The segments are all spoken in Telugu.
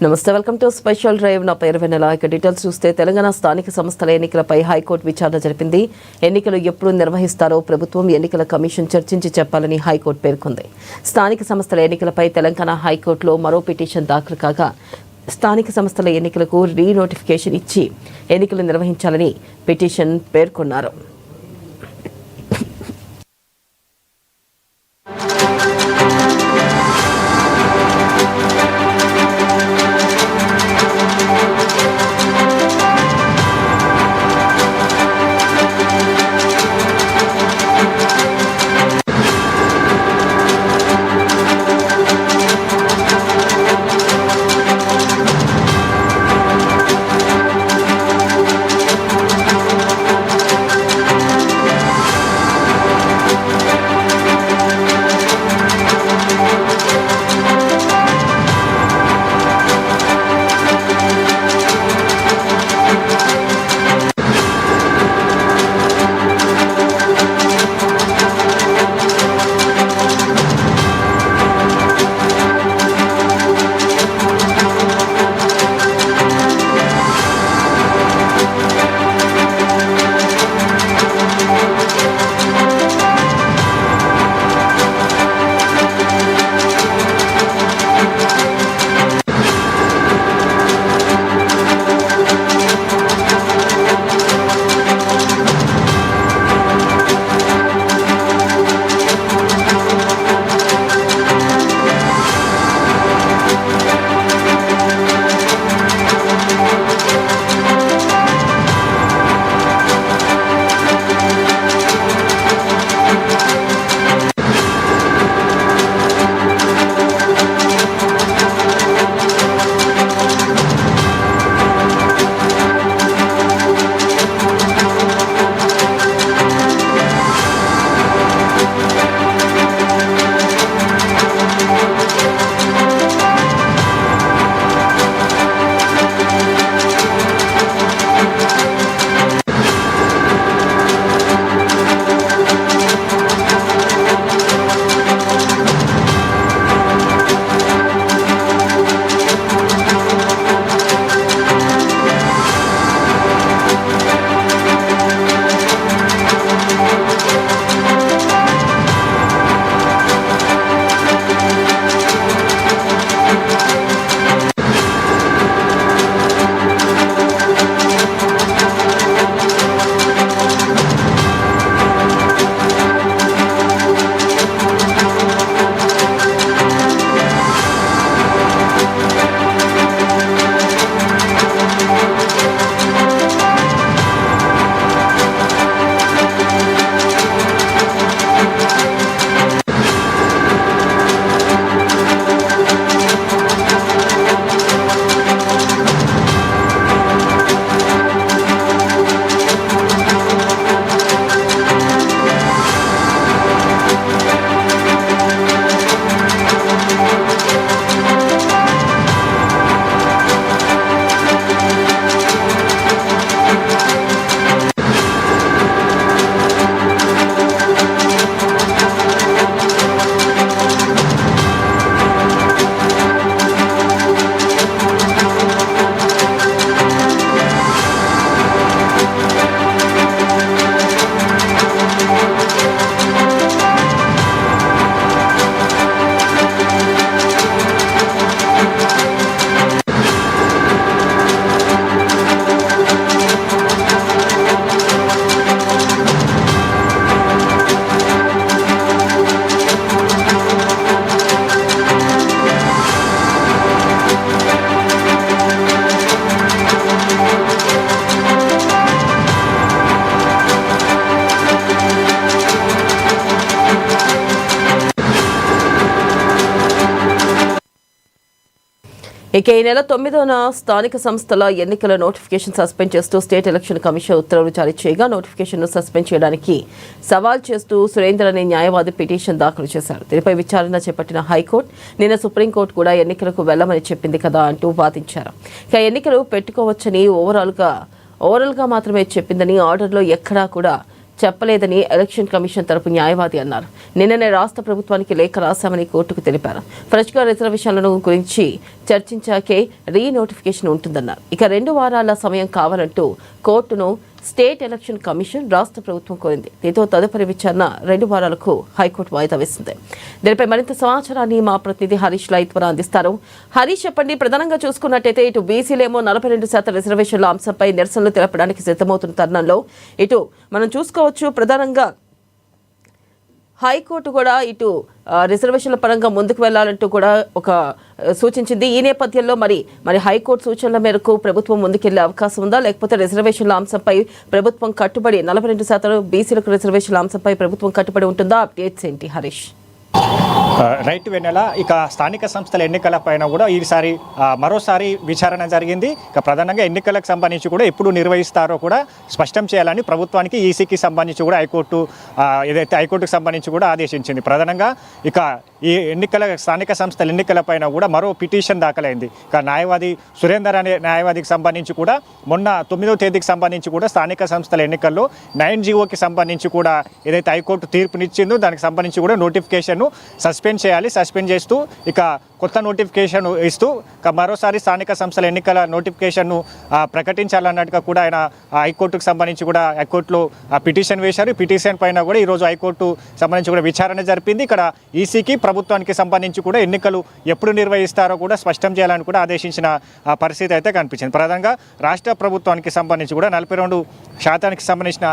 నమస్తే, వెల్కమ్ టు స్పెషల్ డ్రైవ్. నా పేరు వెన్నెల. ఇక డీటెయిల్స్ చూస్తే తెలంగాణ స్థానిక సంస్థల ఎన్నికలపై హైకోర్టు విచారణ జరిపింది. ఎన్నికలు ఎప్పుడు నిర్వహిస్తారో ప్రభుత్వం ఎన్నికల కమిషన్ చర్చించి చెప్పాలని హైకోర్టు పేర్కొంది. స్థానిక సంస్థల ఎన్నికలపై తెలంగాణ హైకోర్టులో మరో పిటిషన్ దాఖలు కాగా స్థానిక సంస్థల ఎన్నికలకు రీనోటిఫికేషన్ ఇచ్చి ఎన్నికలు నిర్వహించాలని పిటిషన్ పేర్కొన్నారు. ఇక ఈ నెల 9న స్థానిక సంస్థల ఎన్నికల నోటిఫికేషన్ సస్పెండ్ చేస్తూ స్టేట్ ఎలక్షన్ కమిషన్ ఉత్తర్వులు జారీ చేయగా నోటిఫికేషన్ను సస్పెండ్ చేయడానికి సవాల్ చేస్తూ సురేందర్ అనే న్యాయవాది పిటిషన్ దాఖలు చేశారు. దీనిపై విచారణ చేపట్టిన హైకోర్టు నిన్న సుప్రీంకోర్టు కూడా ఎన్నికలకు వెళ్లమని చెప్పింది కదా అంటూ వాదించారు. ఇక ఎన్నికలు పెట్టుకోవచ్చని ఓవరాల్గా మాత్రమే చెప్పిందని ఆర్డర్లో ఎక్కడా కూడా చెప్పలేదని ఎలక్షన్ కమిషన్ తరపు న్యాయవాది అన్నారు. నిన్ననే రాష్ట్ర ప్రభుత్వానికి లేఖ రాశామని కోర్టుకు తెలిపారు. ఫ్రెష్గా రిజర్వేషన్లను గురించి చర్చించాకే రీనోటిఫికేషన్ ఉంటుందన్నారు. ఇక 2 వారాల సమయం కావాలంటూ కోర్టును స్టేట్ ఎలక్షన్ కమిషన్ రాష్ట్ర ప్రభుత్వం కోరింది. దీంతో తదుపరి విచారణ 2 వారాలకు హైకోర్టు వాయిదా వేసింది. దీనిపై మరింత సమాచారాన్ని మా ప్రతినిధి హరీష్ లైవ్ ద్వారా అందిస్తారు. హరీష్, చెప్పండి. ప్రధానంగా చూసుకున్నట్టయితే ఇటు బీసీలేమో 42% రిజర్వేషన్ల అంశంపై నిరసనలు తెలపడానికి సిద్ధమవుతున్న తరుణంలో ఇటు మనం చూసుకోవచ్చు ప్రధానంగా హైకోర్టు కూడా ఇటు రిజర్వేషన్ల పరంగా ముందుకు వెళ్లాలంటూ కూడా ఒక సూచించింది. ఈ నేపథ్యంలో మరి హైకోర్టు సూచనల మేరకు ప్రభుత్వం ముందుకెళ్లే అవకాశం ఉందా, లేకపోతే రిజర్వేషన్ల అంశంపై ప్రభుత్వం కట్టుబడి 42% బీసీలకు రిజర్వేషన్ల అంశంపై ప్రభుత్వం కట్టుబడి ఉంటుందా? అప్డేట్స్ ఏంటి హరీష్? రైట్ వెన్నెల, ఇక స్థానిక సంస్థల ఎన్నికల పైన కూడా ఈసారి మరోసారి విచారణ జరిగింది. ఇక ప్రధానంగా ఎన్నికలకు సంబంధించి కూడా ఎప్పుడు నిర్వహిస్తారో కూడా స్పష్టం చేయాలని ప్రభుత్వానికి ఈసీకి సంబంధించి కూడా హైకోర్టుకు సంబంధించి కూడా ఆదేశించింది. ప్రధానంగా ఇక ఈ స్థానిక సంస్థల ఎన్నికల పైన కూడా మరో పిటిషన్ దాఖలైంది. ఇక న్యాయవాది సురేందర్ అనే న్యాయవాదికి సంబంధించి కూడా మొన్న 9వ తేదీకి సంబంధించి కూడా స్థానిక సంస్థల ఎన్నికల్లో 9GOకి సంబంధించి కూడా ఏదైతే హైకోర్టు తీర్పునిచ్చిందో దానికి సంబంధించి కూడా నోటిఫికేషన్ సస్పెండ్ చేయాలి. సస్పెండ్ చేస్తూ ఇక కొత్త నోటిఫికేషన్ ఇస్తూ మరోసారి స్థానిక సంస్థల ఎన్నికల నోటిఫికేషన్ను ప్రకటించాలన్నట్టుగా కూడా ఆయన హైకోర్టుకు సంబంధించి కూడా హైకోర్టులో పిటిషన్ వేశారు. పిటిషన్ పైన కూడా ఈరోజు హైకోర్టు సంబంధించి కూడా విచారణ జరిపింది. ఇక్కడ ఈసీకి ప్రభుత్వానికి సంబంధించి కూడా ఎన్నికలు ఎప్పుడు నిర్వహిస్తారో కూడా స్పష్టం చేయాలని కూడా ఆదేశించిన పరిస్థితి అయితే కనిపించింది. ప్రధానంగా రాష్ట్ర ప్రభుత్వానికి సంబంధించి కూడా 42% సంబంధించిన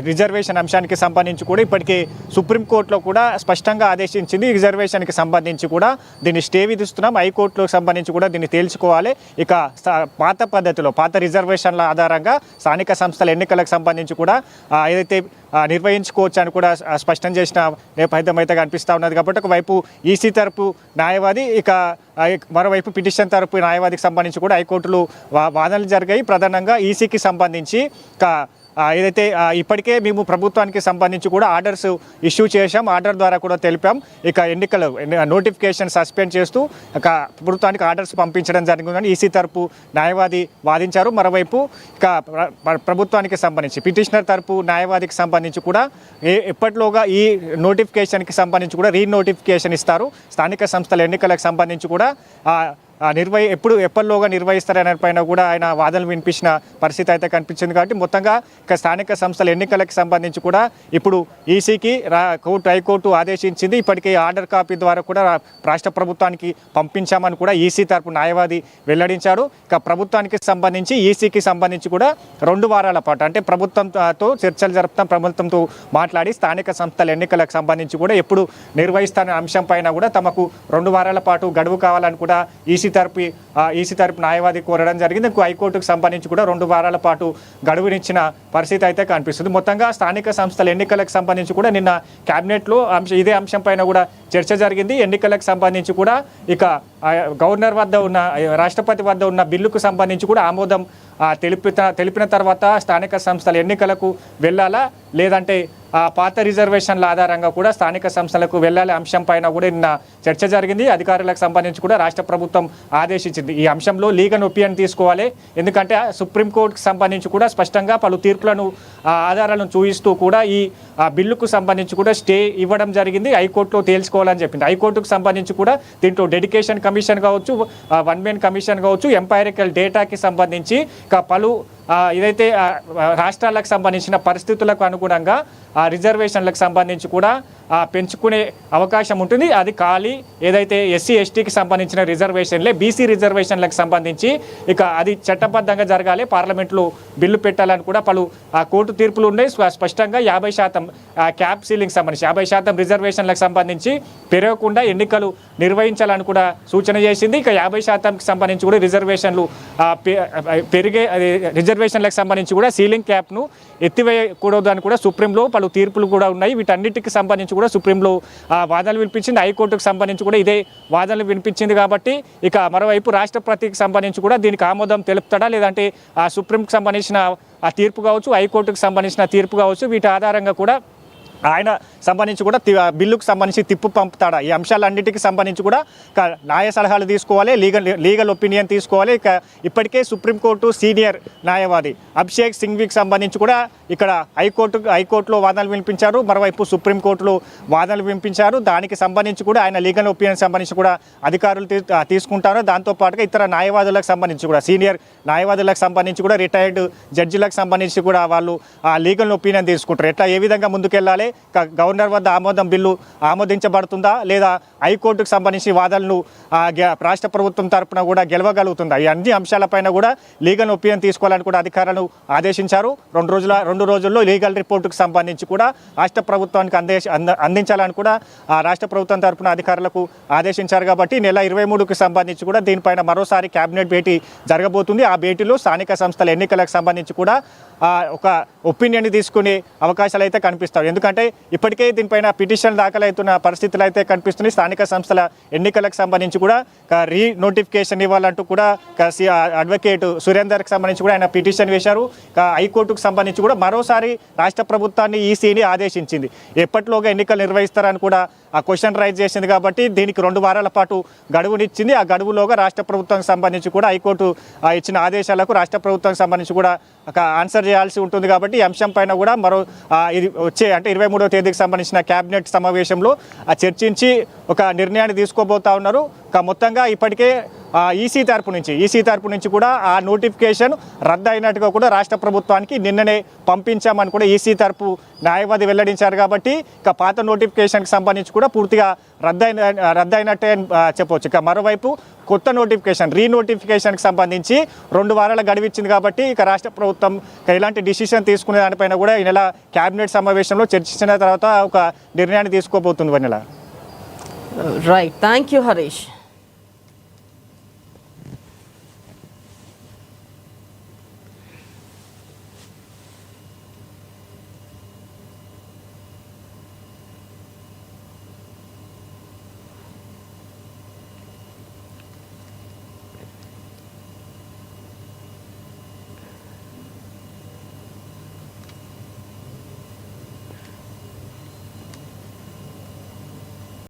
రిజర్వేషన్ అంశానికి సంబంధించి కూడా ఇప్పటికే సుప్రీంకోర్టులో కూడా స్పష్టంగా ఆదేశించింది. రిజర్వేషన్కి సంబంధించి కూడా దీన్ని స్టే విధిస్తున్నాం. హైకోర్టులకు సంబంధించి కూడా దీన్ని తేల్చుకోవాలి. ఇక పాత పద్ధతిలో పాత రిజర్వేషన్ల ఆధారంగా స్థానిక సంస్థల ఎన్నికలకు సంబంధించి కూడా ఏదైతే నిర్వహించుకోవచ్చు అని కూడా స్పష్టం చేసిన నేపథ్యం అయితే కనిపిస్తూ ఉన్నది. కాబట్టి ఒకవైపు ఈసీ తరపు న్యాయవాది, ఇక మరోవైపు పిటిషన్ తరపు న్యాయవాదికి సంబంధించి కూడా హైకోర్టులో వాదనలు జరిగాయి. ప్రధానంగా ఈసీకి సంబంధించి ఏదైతే ఇప్పటికే మేము ప్రభుత్వానికి సంబంధించి కూడా ఆర్డర్స్ ఇష్యూ చేశాం. ఆర్డర్ ద్వారా కూడా తెలిపాం. ఇక ఎన్నికల నోటిఫికేషన్ సస్పెండ్ చేస్తూ ప్రభుత్వానికి ఆర్డర్స్ పంపించడం జరిగిందని ఈసీ తరపు న్యాయవాది వాదించారు. మరోవైపు ఇక ప్రభుత్వానికి సంబంధించి పిటిషనర్ తరపు న్యాయవాదికి సంబంధించి కూడా ఎప్పటిలోగా ఈ నోటిఫికేషన్కి సంబంధించి కూడా రీనోటిఫికేషన్ ఇస్తారు. స్థానిక సంస్థల ఎన్నికలకు సంబంధించి కూడా ఎప్పటిలోగా నిర్వహిస్తారనే పైన కూడా ఆయన వాదనలు వినిపించిన పరిస్థితి అయితే కనిపించింది. కాబట్టి మొత్తంగా ఇక స్థానిక సంస్థల ఎన్నికలకు సంబంధించి కూడా ఇప్పుడు ఈసీకి హైకోర్టు ఆదేశించింది. ఇప్పటికే ఆర్డర్ కాపీ ద్వారా కూడా రాష్ట్ర ప్రభుత్వానికి పంపించామని కూడా ఈసీ తరపు న్యాయవాది వెల్లడించారు. ఇక ప్రభుత్వానికి సంబంధించి ఈసీకి సంబంధించి కూడా 2 వారాల పాటు అంటే ప్రభుత్వంతో చర్చలు జరుపుతాం, ప్రభుత్వంతో మాట్లాడి స్థానిక సంస్థల ఎన్నికలకు సంబంధించి కూడా ఎప్పుడు నిర్వహిస్తానే అంశం పైన కూడా తమకు 2 వారాల పాటు గడువు కావాలని కూడా ఈసీ తరపు న్యాయవాది కోరడం జరిగింది. హైకోర్టుకు సంబంధించి కూడా 2 వారాల పాటు గడువునిచ్చిన పరిస్థితి అయితే కనిపిస్తుంది. మొత్తంగా స్థానిక సంస్థల ఎన్నికలకు సంబంధించి కూడా నిన్న క్యాబినెట్లో ఇదే అంశం పైన కూడా చర్చ జరిగింది. ఎన్నికలకు సంబంధించి కూడా ఇక గవర్నర్ వద్ద ఉన్న రాష్ట్రపతి వద్ద ఉన్న బిల్లుకు సంబంధించి కూడా ఆమోదం తెలిపిన తర్వాత స్థానిక సంస్థల ఎన్నికలకు వెళ్ళాలా, లేదంటే పాత రిజర్వేషన్ల ఆధారంగా కూడా స్థానిక సంస్థలకు వెళ్ళాలి అంశం పైన కూడా నిన్న చర్చ జరిగింది. అధికారులకు సంబంధించి కూడా రాష్ట్ర ప్రభుత్వం ఆదేశించింది. ఈ అంశంలో లీగల్ ఒపీనియన్ తీసుకోవాలి. ఎందుకంటే సుప్రీంకోర్టుకు సంబంధించి కూడా స్పష్టంగా పలు తీర్పులను ఆధారాలను చూపిస్తూ కూడా ఈ బిల్లుకు సంబంధించి కూడా స్టే ఇవ్వడం జరిగింది. హైకోర్టులో తేల్చుకోవాలని చెప్పింది. హైకోర్టుకు సంబంధించి కూడా దీంట్లో డెడికేషన్ కమిషన్ కావచ్చు, 1 మెన్ కమిషన్ కావచ్చు, ఎంపైరికల్ డేటాకి సంబంధించి పలు ఏదైతే రాష్ట్రాలకు సంబంధించిన పరిస్థితులకు అనుగుణంగా రిజర్వేషన్లకు సంబంధించి కూడా పెంచుకునే అవకాశం ఉంటుంది. అది ఖాళీ ఏదైతే ఎస్సీ ఎస్టీకి సంబంధించిన రిజర్వేషన్లే బీసీ రిజర్వేషన్లకు సంబంధించి ఇక అది చట్టబద్ధంగా జరగాలి, పార్లమెంట్లో బిల్లు పెట్టాలని కూడా పలు కోర్టు తీర్పులు ఉన్నాయి. స్పష్టంగా 50% క్యాప్ సీలింగ్ సంబంధించి 50% రిజర్వేషన్లకు సంబంధించి పెరగకుండా ఎన్నికలు నిర్వహించాలని కూడా సూచన చేసింది. ఇక 50%కి సంబంధించి కూడా రిజర్వేషన్లకు సంబంధించి కూడా సీలింగ్ క్యాప్ను ఎత్తివేయకూడదు అని కూడా సుప్రీంలో పలు తీర్పులు కూడా ఉన్నాయి. వీటన్నిటికి సంబంధించి కూడా సుప్రీంలో వాదనలు వినిపించింది. హైకోర్టుకు సంబంధించి కూడా ఇదే వాదనలు వినిపించింది. కాబట్టి ఇక మరోవైపు రాష్ట్రపతికి సంబంధించి కూడా దీనికి ఆమోదం తెలుపుతాడా, లేదంటే సుప్రీంకి సంబంధించిన తీర్పు కావచ్చు, హైకోర్టుకు సంబంధించిన తీర్పు కావచ్చు, వీటి ఆధారంగా కూడా ఆయన సంబంధించి కూడా బిల్లుకు సంబంధించి తిప్పు పంపుతాడా, ఈ అంశాలన్నిటికీ సంబంధించి కూడా న్యాయ సలహాలు తీసుకోవాలి, లీగల్ ఒపీనియన్ తీసుకోవాలి. ఇప్పటికే సుప్రీంకోర్టు సీనియర్ న్యాయవాది అభిషేక్ సింఘ్వికి సంబంధించి కూడా ఇక్కడ హైకోర్టులో వాదనలు వినిపించారు, మరోవైపు సుప్రీంకోర్టులో వాదనలు వినిపించారు. దానికి సంబంధించి కూడా ఆయన లీగల్ ఒపీనియన్ సంబంధించి కూడా అధికారులు తీసుకుంటారు. దాంతోపాటుగా ఇతర న్యాయవాదులకు సంబంధించి కూడా సీనియర్ న్యాయవాదులకు సంబంధించి కూడా రిటైర్డ్ జడ్జిలకు సంబంధించి కూడా వాళ్ళు లీగల్ ఒపీనియన్ తీసుకుంటారు. ఎట్లా ఏ విధంగా ముందుకెళ్ళాలి, గవర్నర్ వద్ద బిల్లు ఆమోదించబడుతుందా లేదా హైకోర్టుకు సంబంధించి వాదనలు రాష్ట్ర ప్రభుత్వం తరపున కూడా గెలవగలుగుతుందా, ఈ అన్ని అంశాలపైన కూడా లీగల్ ఒపీనియన్ తీసుకోవాలని కూడా అధికారులను ఆదేశించారు. రెండు రోజుల్లో లీగల్ రిపోర్టుకు సంబంధించి కూడా రాష్ట్ర ప్రభుత్వానికి అందించాలని కూడా రాష్ట్ర ప్రభుత్వం తరపున అధికారులకు ఆదేశించారు. కాబట్టి నెల 23కు సంబంధించి కూడా దీనిపైన మరోసారి కేబినెట్ భేటీ జరగబోతుంది. ఆ భేటీలో స్థానిక సంస్థల ఎన్నికలకు సంబంధించి కూడా ఒక ఒపీనియన్ తీసుకునే అవకాశాలు అయితే కనిపిస్తాయి. ఎందుకంటే ఇప్పటికే దీనిపైన పిటిషన్ దాఖలవుతున్న పరిస్థితులు అయితే కనిపిస్తున్నాయి. స్థానిక సంస్థల ఎన్నికలకు సంబంధించి కూడా రీనోటిఫికేషన్ ఇవ్వాలంటూ కూడా అడ్వకేట్ సురేందర్కి సంబంధించి కూడా ఆయన పిటిషన్ వేశారు. హైకోర్టుకు సంబంధించి కూడా మరోసారి రాష్ట్ర ప్రభుత్వాన్ని ఈసీని ఆదేశించింది. ఎప్పటిలోగా ఎన్నికలు నిర్వహిస్తారని కూడా ఆ క్వశ్చన్ రైజ్ చేసింది. కాబట్టి దీనికి 2 వారాల పాటు గడువునిచ్చింది. ఆ గడువులోగా రాష్ట్ర ప్రభుత్వానికి సంబంధించి కూడా హైకోర్టు ఇచ్చిన ఆదేశాలకు రాష్ట్ర ప్రభుత్వానికి సంబంధించి కూడా ఆన్సర్ చేయాల్సి ఉంటుంది. కాబట్టి ఈ అంశం పైన కూడా ఇది వచ్చే అంటే 23వ తేదీకి సంబంధించిన కేబినెట్ సమావేశంలో చర్చించి ఒక నిర్ణయాన్ని తీసుకోబోతా ఉన్నారు. మొత్తంగా ఇప్పటికే ఈసీ తరపు నుంచి కూడా ఆ నోటిఫికేషన్ రద్దు అయినట్టుగా కూడా రాష్ట్ర ప్రభుత్వానికి నిన్ననే పంపించామని కూడా ఈసీ తరపు న్యాయవాది వెల్లడించారు. కాబట్టి పాత నోటిఫికేషన్కి సంబంధించి కూడా పూర్తిగా రద్దయినట్టే చెప్పవచ్చు. మరోవైపు కొత్త నోటిఫికేషన్ రీనోటిఫికేషన్కి సంబంధించి 2 వారాల గడువిచ్చింది. కాబట్టి రాష్ట్ర ప్రభుత్వం ఎలాంటి డిసిషన్ తీసుకునే దానిపైన కూడా ఈ నెల కేబినెట్ సమావేశంలో చర్చించిన తర్వాత ఒక నిర్ణయాన్ని తీసుకోబోతుంది. Right, thank you Harish.